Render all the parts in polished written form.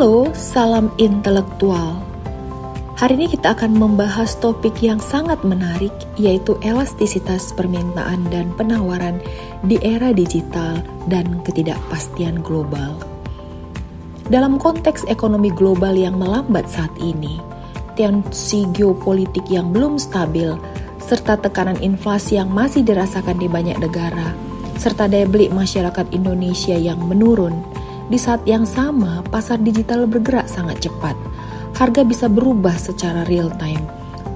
Halo, salam intelektual. Hari ini kita akan membahas topik yang sangat menarik, yaitu elastisitas permintaan dan penawaran di era digital dan ketidakpastian global. Dalam konteks ekonomi global yang melambat saat ini, tensi geopolitik yang belum stabil, serta tekanan inflasi yang masih dirasakan di banyak negara, serta daya beli masyarakat Indonesia yang menurun, di saat yang sama pasar digital bergerak sangat cepat. Harga bisa berubah secara real time,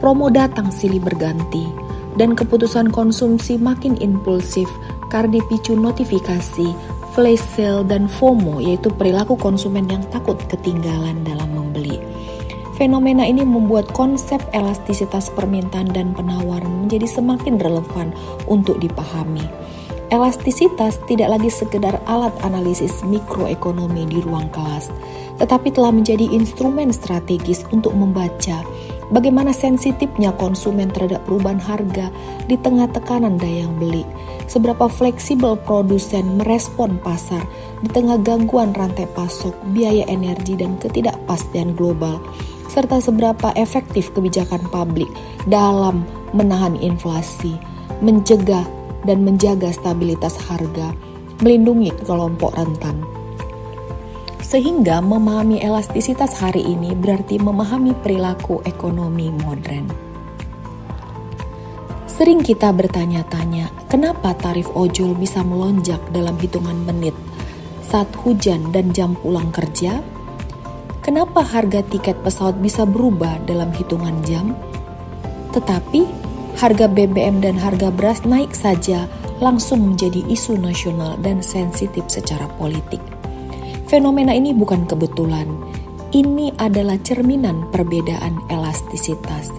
promo datang silih berganti, dan keputusan konsumsi makin impulsif karena dipicu notifikasi, flash sale, dan FOMO, yaitu perilaku konsumen yang takut ketinggalan dalam membeli. Fenomena ini membuat konsep elastisitas permintaan dan penawaran menjadi semakin relevan untuk dipahami. Elastisitas tidak lagi sekedar alat analisis mikroekonomi di ruang kelas, tetapi telah menjadi instrumen strategis untuk membaca bagaimana sensitifnya konsumen terhadap perubahan harga di tengah tekanan daya beli, seberapa fleksibel produsen merespon pasar di tengah gangguan rantai pasok, biaya energi, dan ketidakpastian global, serta seberapa efektif kebijakan publik dalam menahan inflasi, mencegah dan menjaga stabilitas harga, melindungi kelompok rentan. Sehingga memahami elastisitas hari ini berarti memahami perilaku ekonomi modern. Sering kita bertanya-tanya, kenapa tarif ojol bisa melonjak dalam hitungan menit saat hujan dan jam pulang kerja? Kenapa harga tiket pesawat bisa berubah dalam hitungan jam? Tetapi harga BBM dan harga beras naik saja langsung menjadi isu nasional dan sensitif secara politik. Fenomena ini bukan kebetulan, ini adalah cerminan perbedaan elastisitas.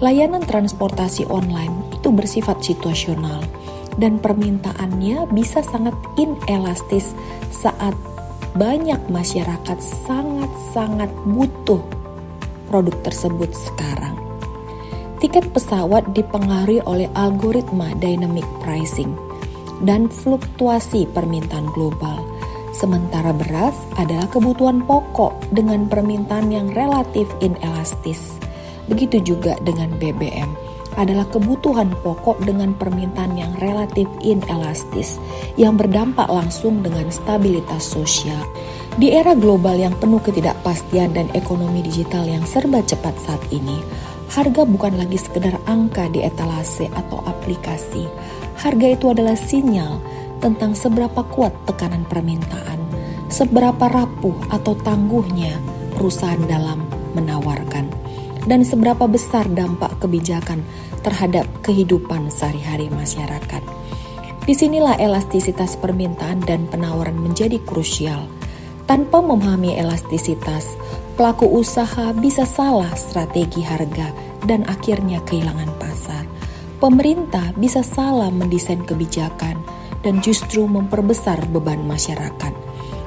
Layanan transportasi online itu bersifat situasional dan permintaannya bisa sangat inelastis saat banyak masyarakat sangat-sangat butuh produk tersebut sekarang. Tiket pesawat dipengaruhi oleh algoritma dynamic pricing dan fluktuasi permintaan global. Sementara beras adalah kebutuhan pokok dengan permintaan yang relatif inelastis. Begitu juga dengan BBM, adalah kebutuhan pokok dengan permintaan yang relatif inelastis yang berdampak langsung dengan stabilitas sosial. Di era global yang penuh ketidakpastian dan ekonomi digital yang serba cepat saat ini, harga bukan lagi sekedar angka di etalase atau aplikasi. Harga itu adalah sinyal tentang seberapa kuat tekanan permintaan, seberapa rapuh atau tangguhnya perusahaan dalam menawarkan, dan seberapa besar dampak kebijakan terhadap kehidupan sehari-hari masyarakat. Disinilah elastisitas permintaan dan penawaran menjadi krusial. Tanpa memahami elastisitas, pelaku usaha bisa salah strategi harga dan akhirnya kehilangan pasar. Pemerintah bisa salah mendesain kebijakan dan justru memperbesar beban masyarakat.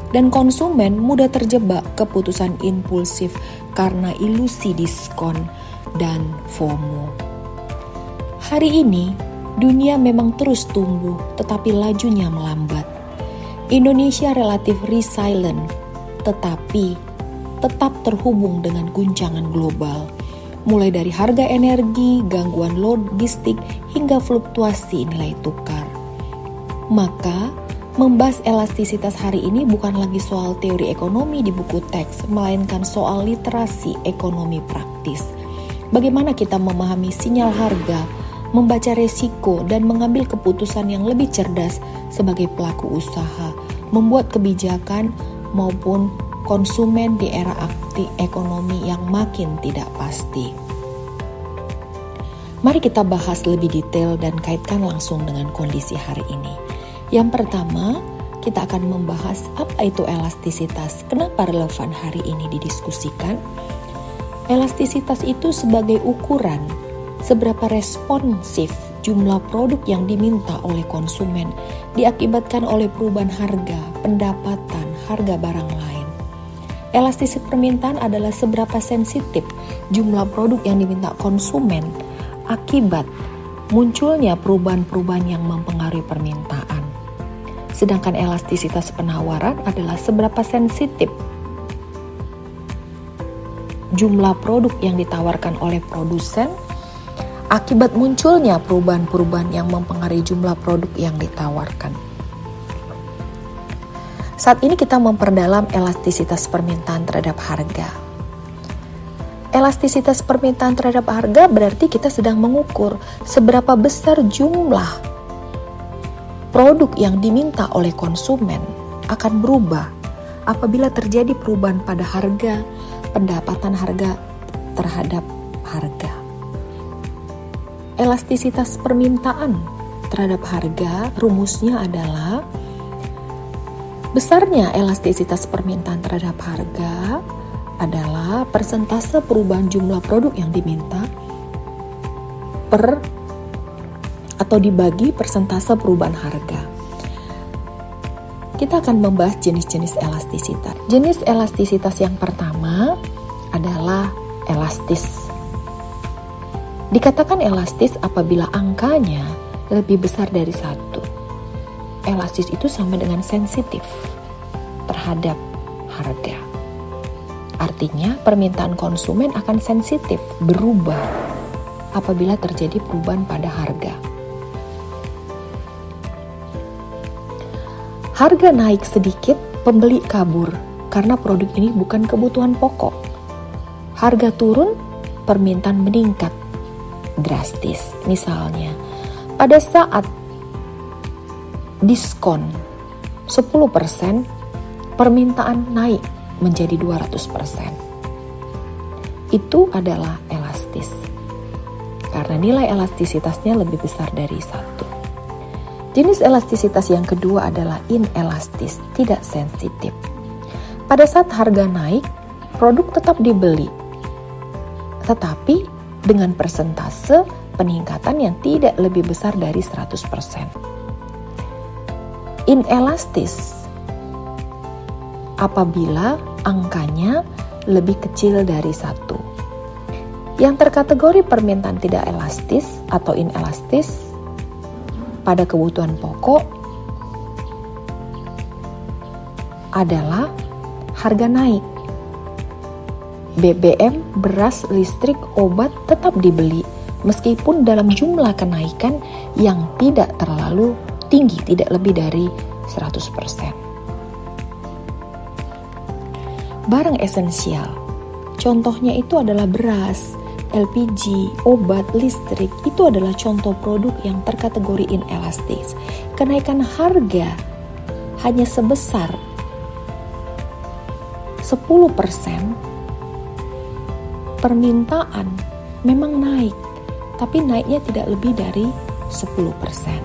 Dan konsumen mudah terjebak keputusan impulsif karena ilusi diskon dan FOMO. Hari ini, dunia memang terus tumbuh tetapi lajunya melambat. Indonesia relatif resilient tetapi tetap terhubung dengan guncangan global, mulai dari harga energi, gangguan logistik, hingga fluktuasi nilai tukar. Maka, membahas elastisitas hari ini bukan lagi soal teori ekonomi di buku teks, melainkan soal literasi ekonomi praktis. Bagaimana kita memahami sinyal harga, membaca resiko, dan mengambil keputusan yang lebih cerdas sebagai pelaku usaha, membuat kebijakan maupun konsumen di era aktif ekonomi yang makin tidak pasti. Mari kita bahas lebih detail dan kaitkan langsung dengan kondisi hari ini. Yang pertama, kita akan membahas apa itu elastisitas, kenapa relevan hari ini didiskusikan. Elastisitas itu sebagai ukuran seberapa responsif jumlah produk yang diminta oleh konsumen diakibatkan oleh perubahan harga, pendapatan, harga barang lain. Elastisitas permintaan adalah seberapa sensitif jumlah produk yang diminta konsumen akibat munculnya perubahan-perubahan yang mempengaruhi permintaan. Sedangkan elastisitas penawaran adalah seberapa sensitif jumlah produk yang ditawarkan oleh produsen akibat munculnya perubahan-perubahan yang mempengaruhi jumlah produk yang ditawarkan. Saat ini kita memperdalam elastisitas permintaan terhadap harga. Elastisitas permintaan terhadap harga berarti kita sedang mengukur seberapa besar jumlah produk yang diminta oleh konsumen akan berubah apabila terjadi perubahan pada harga, pendapatan harga terhadap harga. Elastisitas permintaan terhadap harga rumusnya adalah besarnya elastisitas permintaan terhadap harga adalah persentase perubahan jumlah produk yang diminta atau dibagi persentase perubahan harga. Kita akan membahas jenis-jenis elastisitas. Jenis elastisitas yang pertama adalah elastis. Dikatakan elastis apabila angkanya lebih besar dari 1. Elastis itu sama dengan sensitif terhadap harga. Artinya permintaan konsumen akan sensitif berubah apabila terjadi perubahan pada harga. Harga naik sedikit, pembeli kabur karena produk ini bukan kebutuhan pokok. Harga turun, permintaan meningkat drastis. Misalnya, pada saat diskon 10%, permintaan naik menjadi 200%. Itu adalah elastis. Karena nilai elastisitasnya lebih besar dari 1. Jenis elastisitas yang kedua adalah inelastis, tidak sensitif. Pada saat harga naik, produk tetap dibeli. Tetapi dengan persentase peningkatan yang tidak lebih besar dari 100%. Inelastis apabila angkanya lebih kecil dari 1. Yang terkategori permintaan tidak elastis atau inelastis pada kebutuhan pokok adalah harga naik. BBM, beras, listrik, obat tetap dibeli meskipun dalam jumlah kenaikan yang tidak terlalu tinggi, tidak lebih dari 100%. Barang esensial, contohnya itu adalah beras, LPG, obat, listrik, itu adalah contoh produk yang terkategori inelastis. Kenaikan harga hanya sebesar 10%, permintaan memang naik, tapi naiknya tidak lebih dari 10%.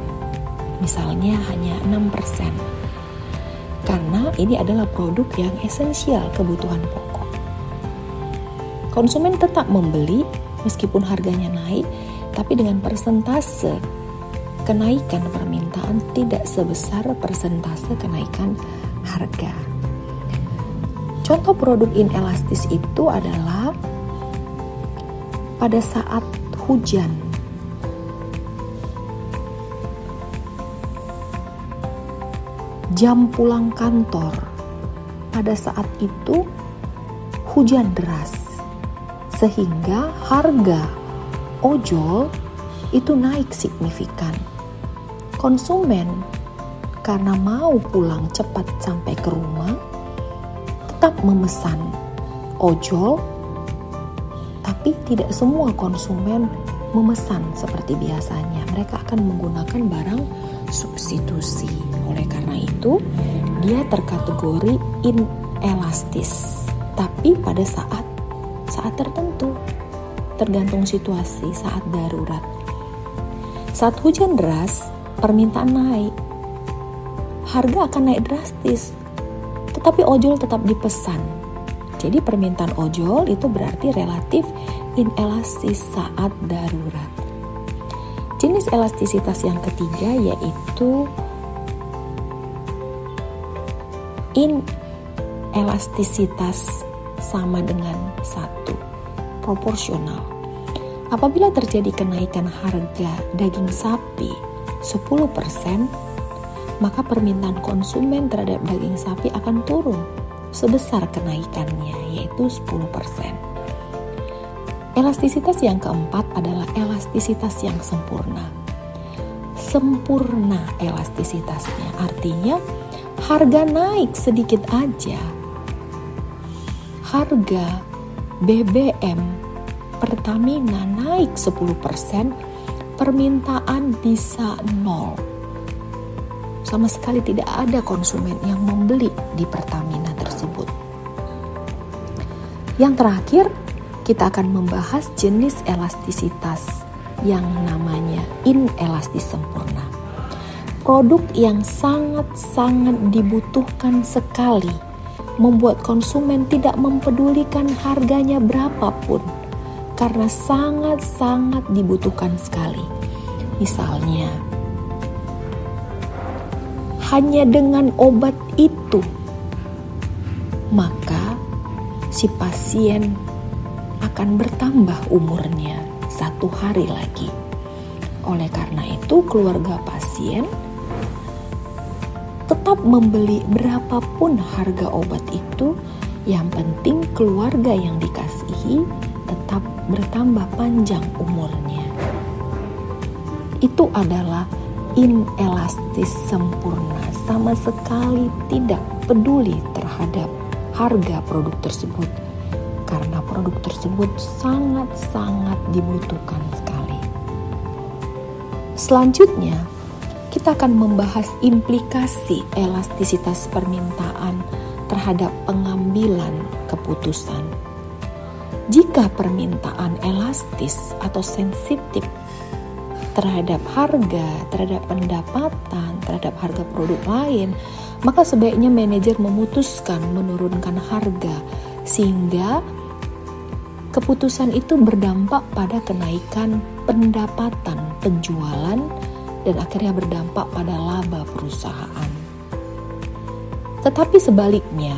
Misalnya hanya 6%. Karena ini adalah produk yang esensial, kebutuhan pokok. Konsumen tetap membeli meskipun harganya naik, tapi dengan persentase kenaikan permintaan tidak sebesar persentase kenaikan harga. Contoh produk inelastis itu adalah pada saat hujan. Jam pulang kantor, pada saat itu hujan deras, sehingga harga ojol itu naik signifikan. Konsumen karena mau pulang cepat sampai ke rumah, tetap memesan ojol, tapi tidak semua konsumen memesan seperti biasanya. Mereka akan menggunakan barang substitusi. Oleh karena itu, dia terkategori inelastis. Tapi pada saat tertentu, tergantung situasi, saat darurat. Saat hujan deras, permintaan naik. Harga akan naik drastis. Tetapi ojol tetap dipesan. Jadi permintaan ojol itu berarti relatif inelastis saat darurat. Jenis elastisitas yang ketiga yaitu inelastisitas sama dengan 1, proporsional. Apabila terjadi kenaikan harga daging sapi 10%, maka permintaan konsumen terhadap daging sapi akan turun sebesar kenaikannya, yaitu 10%. Elastisitas yang keempat adalah elastisitas yang sempurna. Sempurna elastisitasnya, artinya harga naik sedikit aja. Harga BBM Pertamina naik 10%, permintaan bisa nol. Sama sekali tidak ada konsumen yang membeli di Pertamina tersebut. Yang terakhir, kita akan membahas jenis elastisitas yang namanya inelastis sempurna. Produk yang sangat-sangat dibutuhkan sekali, membuat konsumen tidak mempedulikan harganya berapapun, karena sangat-sangat dibutuhkan sekali. Misalnya, hanya dengan obat itu, maka si pasien akan bertambah umurnya 1 hari lagi. Oleh karena itu, keluarga pasien tetap membeli berapapun harga obat itu, yang penting keluarga yang dikasihi tetap bertambah panjang umurnya. Itu adalah inelastis sempurna, sama sekali tidak peduli terhadap harga produk tersebut, karena produk tersebut sangat-sangat dibutuhkan sekali. Selanjutnya, kita akan membahas implikasi elastisitas permintaan terhadap pengambilan keputusan. Jika permintaan elastis atau sensitif terhadap harga, terhadap pendapatan, terhadap harga produk lain, maka sebaiknya manajer memutuskan menurunkan harga, sehingga keputusan itu berdampak pada kenaikan pendapatan penjualan dan akhirnya berdampak pada laba perusahaan. Tetapi sebaliknya,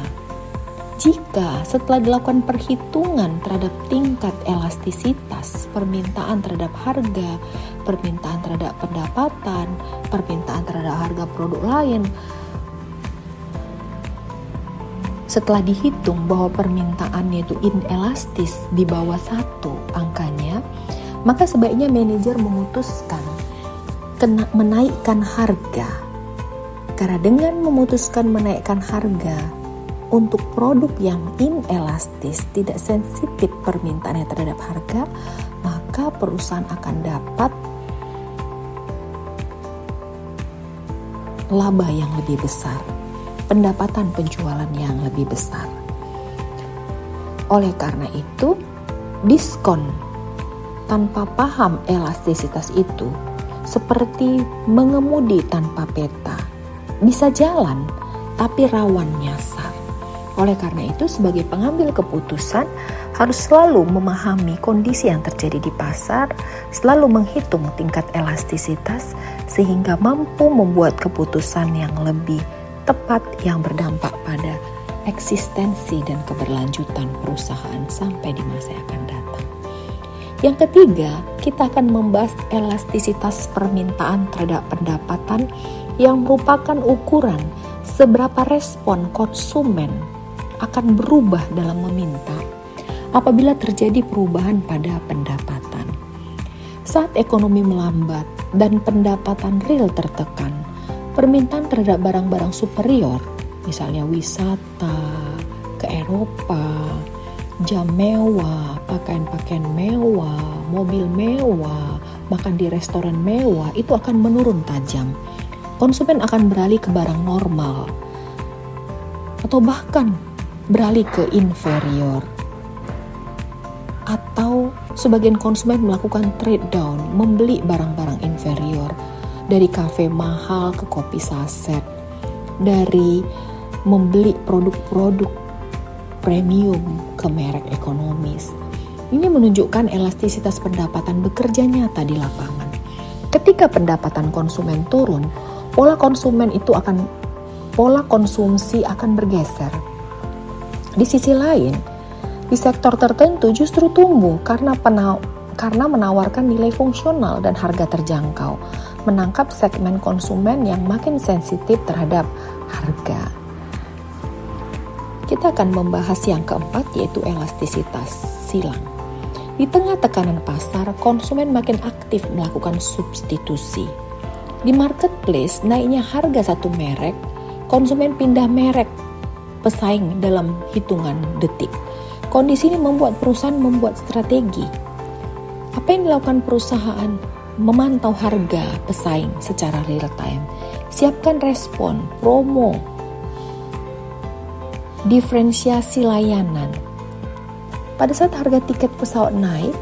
jika setelah dilakukan perhitungan terhadap tingkat elastisitas permintaan terhadap harga, permintaan terhadap pendapatan, permintaan terhadap harga produk lain, setelah dihitung bahwa permintaannya itu inelastis di bawah 1 angkanya, maka sebaiknya manajer memutuskan menaikkan harga. Karena dengan memutuskan menaikkan harga untuk produk yang inelastis, tidak sensitif permintaannya terhadap harga, maka perusahaan akan dapat laba yang lebih besar, pendapatan penjualan yang lebih besar. Oleh karena itu, diskon tanpa paham elastisitas itu seperti mengemudi tanpa peta. Bisa jalan, tapi rawan nyasar. Oleh karena itu, sebagai pengambil keputusan harus selalu memahami kondisi yang terjadi di pasar, selalu menghitung tingkat elastisitas sehingga mampu membuat keputusan yang lebih tepat yang berdampak pada eksistensi dan keberlanjutan perusahaan sampai di masa yang akan datang. Yang ketiga, kita akan membahas elastisitas permintaan terhadap pendapatan yang merupakan ukuran seberapa respon konsumen akan berubah dalam meminta apabila terjadi perubahan pada pendapatan. Saat ekonomi melambat dan pendapatan real tertekan, permintaan terhadap barang-barang superior, misalnya wisata ke Eropa, jam mewah, pakaian-pakaian mewah, mobil mewah, makan di restoran mewah, itu akan menurun tajam. Konsumen akan beralih ke barang normal atau bahkan beralih ke inferior. Atau sebagian konsumen melakukan trade down, membeli barang-barang inferior, dari kafe mahal ke kopi saset, dari membeli produk-produk premium ke merek ekonomis. Ini menunjukkan elastisitas pendapatan bekerja nyata di lapangan. Ketika pendapatan konsumen turun, pola konsumsi akan bergeser. Di sisi lain, di sektor tertentu justru tumbuh karena menawarkan nilai fungsional dan harga terjangkau, menangkap segmen konsumen yang makin sensitif terhadap harga. Kita akan membahas yang keempat, yaitu elastisitas silang. Di tengah tekanan pasar, konsumen makin aktif melakukan substitusi. Di marketplace, naiknya harga satu merek, konsumen pindah merek pesaing dalam hitungan detik. Kondisi ini membuat perusahaan membuat strategi. Apa yang dilakukan perusahaan? Memantau harga pesaing secara real time. Siapkan respon, promo, diferensiasi layanan. Pada saat harga tiket pesawat naik,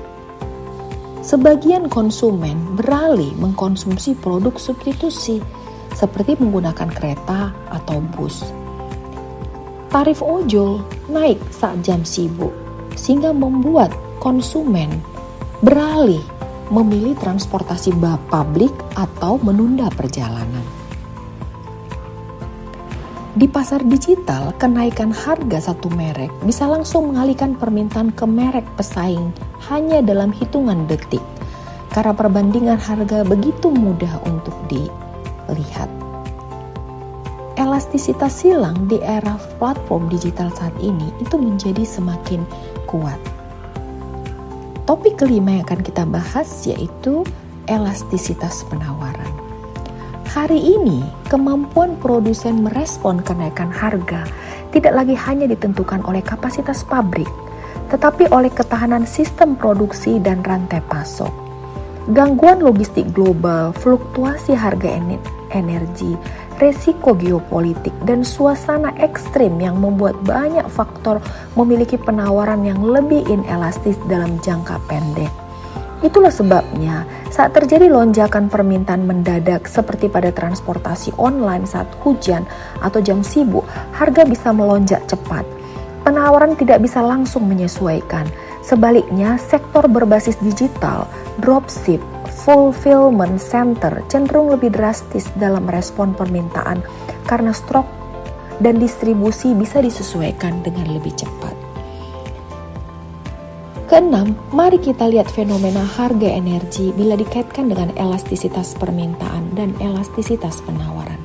sebagian konsumen beralih mengkonsumsi produk substitusi seperti menggunakan kereta atau bus. Tarif ojol naik saat jam sibuk sehingga membuat konsumen beralih memilih transportasi publik atau menunda perjalanan. Di pasar digital, kenaikan harga satu merek bisa langsung mengalihkan permintaan ke merek pesaing hanya dalam hitungan detik, karena perbandingan harga begitu mudah untuk dilihat. Elastisitas silang di era platform digital saat ini itu menjadi semakin kuat. Topik kelima yang akan kita bahas yaitu elastisitas penawaran. Hari ini, kemampuan produsen merespon kenaikan harga tidak lagi hanya ditentukan oleh kapasitas pabrik, tetapi oleh ketahanan sistem produksi dan rantai pasok. Gangguan logistik global, fluktuasi harga energi, resiko geopolitik, dan suasana ekstrim yang membuat banyak faktor memiliki penawaran yang lebih inelastis dalam jangka pendek. Itulah sebabnya saat terjadi lonjakan permintaan mendadak seperti pada transportasi online saat hujan atau jam sibuk, harga bisa melonjak cepat. Penawaran tidak bisa langsung menyesuaikan. Sebaliknya, sektor berbasis digital, dropship, fulfillment center cenderung lebih drastis dalam respon permintaan karena stok dan distribusi bisa disesuaikan dengan lebih cepat. Keenam, mari kita lihat fenomena harga energi bila dikaitkan dengan elastisitas permintaan dan elastisitas penawaran.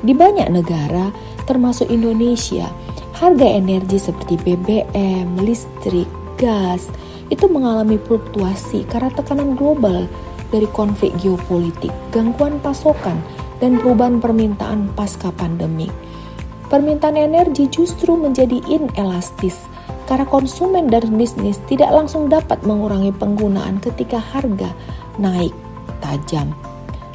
Di banyak negara, termasuk Indonesia, harga energi seperti BBM, listrik, gas, itu mengalami fluktuasi karena tekanan global dari konflik geopolitik, gangguan pasokan, dan perubahan permintaan pasca pandemi. Permintaan energi justru menjadi inelastis karena konsumen dan bisnis tidak langsung dapat mengurangi penggunaan ketika harga naik tajam.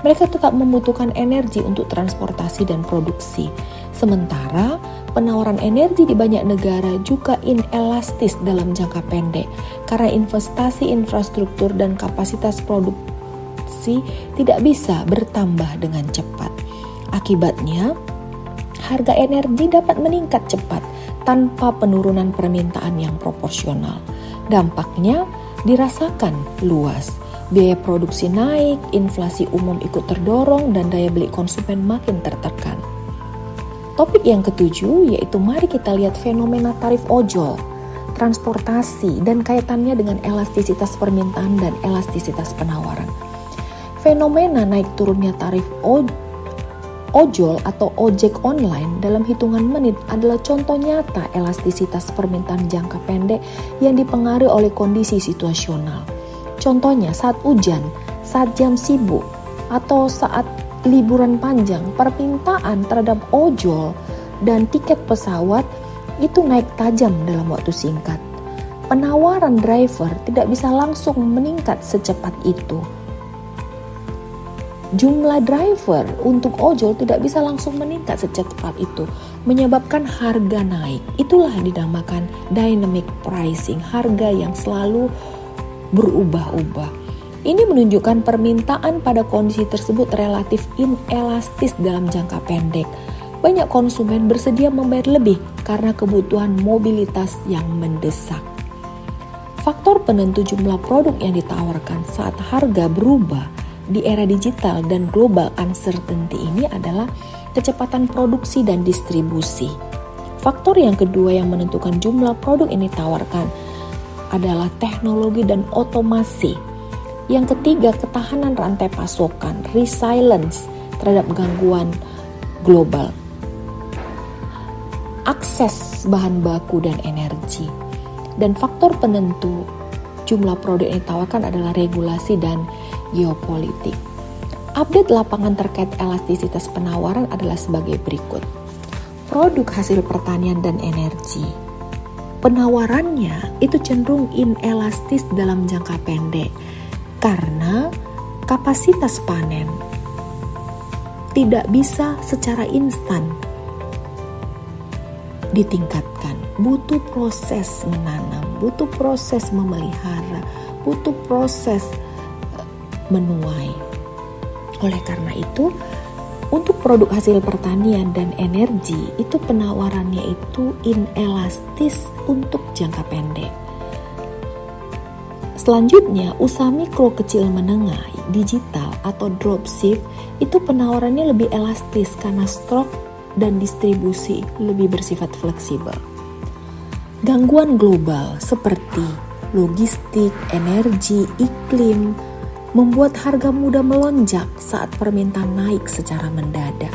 Mereka tetap membutuhkan energi untuk transportasi dan produksi. Sementara penawaran energi di banyak negara juga inelastis dalam jangka pendek karena investasi infrastruktur dan kapasitas produksi tidak bisa bertambah dengan cepat. Akibatnya, harga energi dapat meningkat cepat tanpa penurunan permintaan yang proporsional. Dampaknya dirasakan luas. Biaya produksi naik, inflasi umum ikut terdorong, dan daya beli konsumen makin tertekan. Topik yang ketujuh yaitu mari kita lihat fenomena tarif ojol, transportasi, dan kaitannya dengan elastisitas permintaan dan elastisitas penawaran. Fenomena naik turunnya tarif ojol atau ojek online dalam hitungan menit adalah contoh nyata elastisitas permintaan jangka pendek yang dipengaruhi oleh kondisi situasional. Contohnya saat hujan, saat jam sibuk, atau saat liburan panjang, permintaan terhadap ojol dan tiket pesawat itu naik tajam dalam waktu singkat. Penawaran driver tidak bisa langsung meningkat secepat itu. Jumlah driver untuk ojol tidak bisa langsung meningkat secepat itu, menyebabkan harga naik. Itulah yang dinamakan dynamic pricing, harga yang selalu berubah-ubah. Ini menunjukkan permintaan pada kondisi tersebut relatif inelastis dalam jangka pendek. Banyak konsumen bersedia membayar lebih karena kebutuhan mobilitas yang mendesak. Faktor penentu jumlah produk yang ditawarkan saat harga berubah di era digital dan global uncertainty ini adalah kecepatan produksi dan distribusi. Faktor yang kedua yang menentukan jumlah produk yang ditawarkan adalah teknologi dan otomasi. Yang ketiga, ketahanan rantai pasokan, resilience terhadap gangguan global. Akses bahan baku dan energi. Dan faktor penentu jumlah produk yang ditawarkan adalah regulasi dan geopolitik. Update lapangan terkait elastisitas penawaran adalah sebagai berikut. Produk hasil pertanian dan energi. Penawarannya itu cenderung inelastis dalam jangka pendek karena kapasitas panen tidak bisa secara instan ditingkatkan. Butuh proses menanam, butuh proses memelihara, butuh proses menuai. Oleh karena itu, untuk produk hasil pertanian dan energi itu penawarannya itu inelastis untuk jangka pendek. Selanjutnya, usaha mikro kecil menengah, digital atau dropship itu penawarannya lebih elastis karena stok dan distribusi lebih bersifat fleksibel. Gangguan global seperti logistik, energi, iklim membuat harga mudah melonjak saat permintaan naik secara mendadak.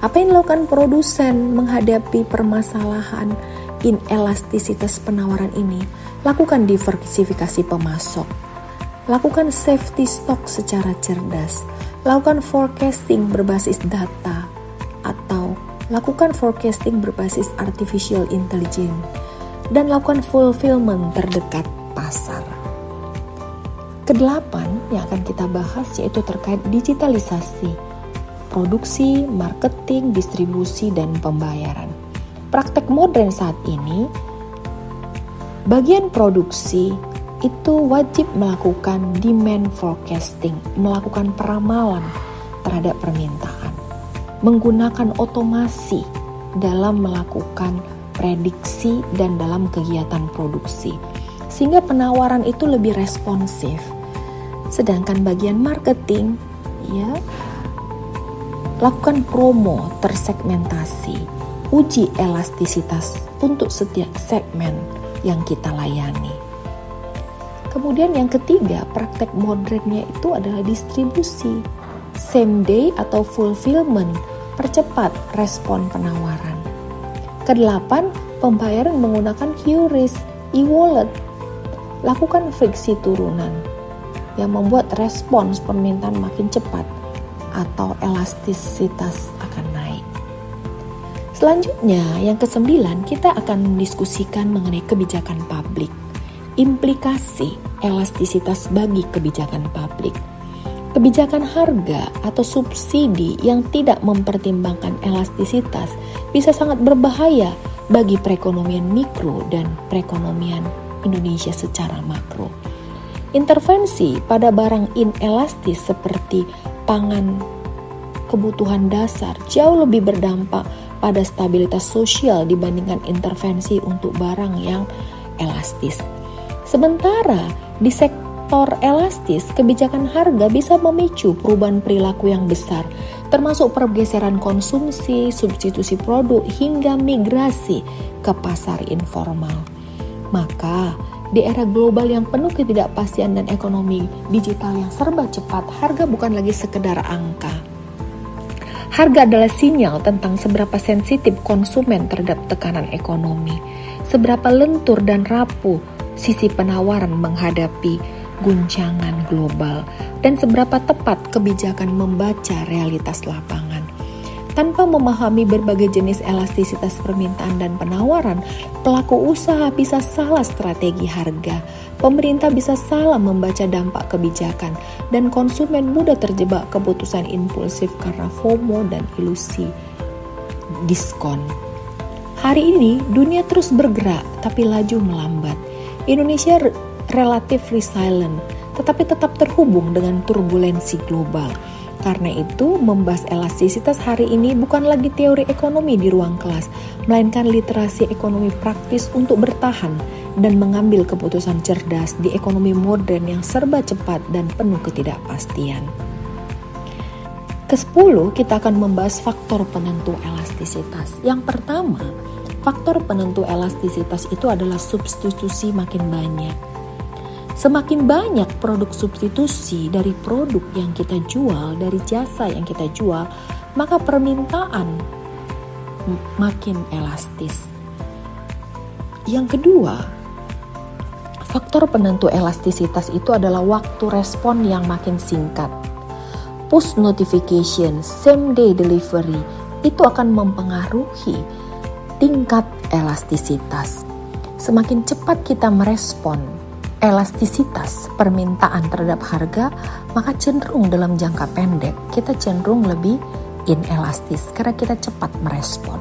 Apa yang dilakukan produsen menghadapi permasalahan inelastisitas penawaran ini? Lakukan diversifikasi pemasok, lakukan safety stock secara cerdas, lakukan forecasting berbasis data, atau lakukan forecasting berbasis artificial intelligence, dan lakukan fulfillment terdekat pasar. Kedelapan yang akan kita bahas yaitu terkait digitalisasi, produksi, marketing, distribusi, dan pembayaran. Praktek modern saat ini, bagian produksi itu wajib melakukan demand forecasting, melakukan peramalan terhadap permintaan, menggunakan otomasi dalam melakukan prediksi dan dalam kegiatan produksi, sehingga penawaran itu lebih responsif. Sedangkan bagian marketing, lakukan promo tersegmentasi, uji elastisitas untuk setiap segmen yang kita layani. Kemudian yang ketiga, praktek modernnya itu adalah distribusi, same day atau fulfillment, percepat respon penawaran. Kedelapan, pembayaran menggunakan QRIS, e-wallet, lakukan friksi turunan yang membuat respons permintaan makin cepat atau elastisitas akan naik. Selanjutnya, yang ke-9, kita akan mendiskusikan mengenai kebijakan publik. Implikasi elastisitas bagi kebijakan publik. Kebijakan harga atau subsidi yang tidak mempertimbangkan elastisitas bisa sangat berbahaya bagi perekonomian mikro dan perekonomian Indonesia secara makro. Intervensi pada barang inelastis seperti pangan kebutuhan dasar jauh lebih berdampak pada stabilitas sosial dibandingkan intervensi untuk barang yang elastis. Sementara di sektor elastis, kebijakan harga bisa memicu perubahan perilaku yang besar, termasuk pergeseran konsumsi, substitusi produk, hingga migrasi ke pasar informal. Maka, di era global yang penuh ketidakpastian dan ekonomi digital yang serba cepat, harga bukan lagi sekedar angka. Harga adalah sinyal tentang seberapa sensitif konsumen terhadap tekanan ekonomi, seberapa lentur dan rapuh sisi penawaran menghadapi guncangan global, dan seberapa tepat kebijakan membaca realitas lapangan. Tanpa memahami berbagai jenis elastisitas permintaan dan penawaran, pelaku usaha bisa salah strategi harga, pemerintah bisa salah membaca dampak kebijakan, dan konsumen mudah terjebak keputusan impulsif karena FOMO dan ilusi diskon. Hari ini dunia terus bergerak tapi laju melambat. Indonesia relatif resilient, tetapi tetap terhubung dengan turbulensi global. Karena itu, membahas elastisitas hari ini bukan lagi teori ekonomi di ruang kelas, melainkan literasi ekonomi praktis untuk bertahan dan mengambil keputusan cerdas di ekonomi modern yang serba cepat dan penuh ketidakpastian. Ke-10, kita akan membahas faktor penentu elastisitas. Yang pertama, faktor penentu elastisitas itu adalah substitusi makin banyak. Semakin banyak produk substitusi dari produk yang kita jual, dari jasa yang kita jual, maka permintaan makin elastis. Yang kedua, Faktor penentu elastisitas itu adalah waktu respon yang makin singkat. Push notification, same day delivery, itu akan mempengaruhi tingkat elastisitas. Semakin cepat kita merespon elastisitas permintaan terhadap harga, maka cenderung dalam jangka pendek kita cenderung lebih inelastis karena kita cepat merespon.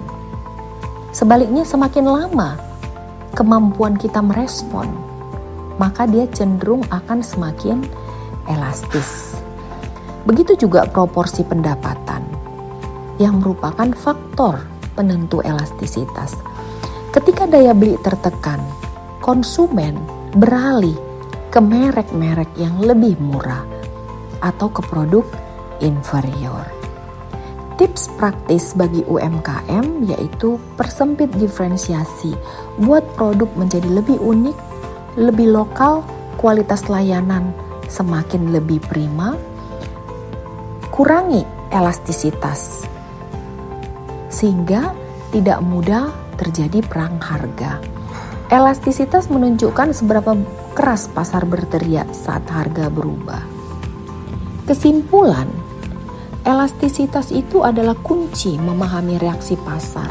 Sebaliknya semakin lama kemampuan kita merespon, maka dia cenderung akan semakin elastis. Begitu juga proporsi pendapatan yang merupakan faktor penentu elastisitas. Ketika daya beli tertekan, konsumen beralih ke merek-merek yang lebih murah atau ke produk inferior. Tips praktis bagi UMKM yaitu persempit diferensiasi, buat produk menjadi lebih unik, lebih lokal, kualitas layanan semakin lebih prima, kurangi elastisitas sehingga tidak mudah terjadi perang harga. Elastisitas menunjukkan seberapa keras pasar berteriak saat harga berubah. Kesimpulan, elastisitas itu adalah kunci memahami reaksi pasar,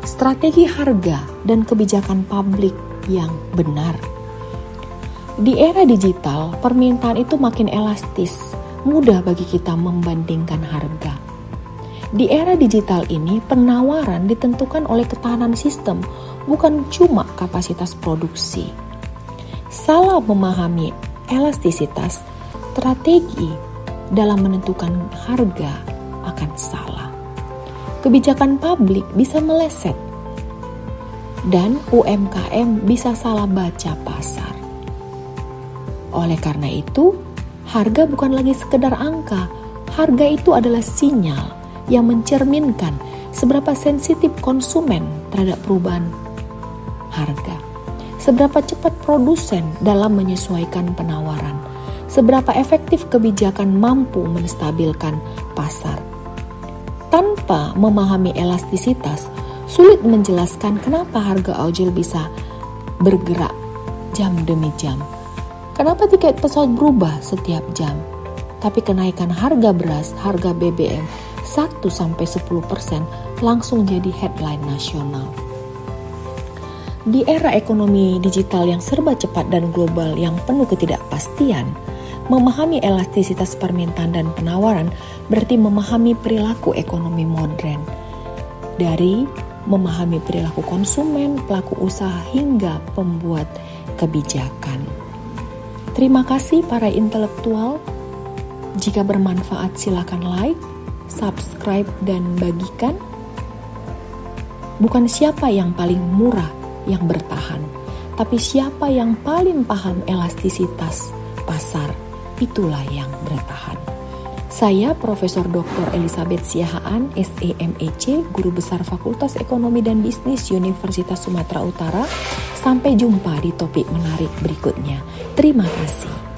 strategi harga, dan kebijakan publik yang benar. Di era digital, permintaan itu makin elastis, mudah bagi kita membandingkan harga. Di era digital ini, penawaran ditentukan oleh ketahanan sistem, bukan cuma kapasitas produksi. Salah memahami elastisitas, strategi dalam menentukan harga akan salah. Kebijakan publik bisa meleset, dan UMKM bisa salah baca pasar. Oleh karena itu, harga bukan lagi sekedar angka, harga itu adalah sinyal yang mencerminkan seberapa sensitif konsumen terhadap perubahan harga, seberapa cepat produsen dalam menyesuaikan penawaran, seberapa efektif kebijakan mampu menstabilkan pasar. Tanpa memahami elastisitas, sulit menjelaskan kenapa harga ojol bisa bergerak jam demi jam. Kenapa tiket pesawat berubah setiap jam, tapi kenaikan harga beras, harga BBM 1-10% langsung jadi headline nasional. Di era ekonomi digital yang serba cepat dan global yang penuh ketidakpastian, memahami elastisitas permintaan dan penawaran berarti memahami perilaku ekonomi modern. Dari memahami perilaku konsumen, pelaku usaha hingga pembuat kebijakan. Terima kasih para intelektual. Jika bermanfaat silakan like, subscribe, dan bagikan. Bukan siapa yang paling murah yang bertahan, tapi siapa yang paling paham elastisitas pasar, itulah yang bertahan. Saya Profesor Dr. Elizabeth Siahaan, SEMEC, Guru Besar Fakultas Ekonomi dan Bisnis Universitas Sumatera Utara. Sampai jumpa di topik menarik berikutnya. Terima kasih.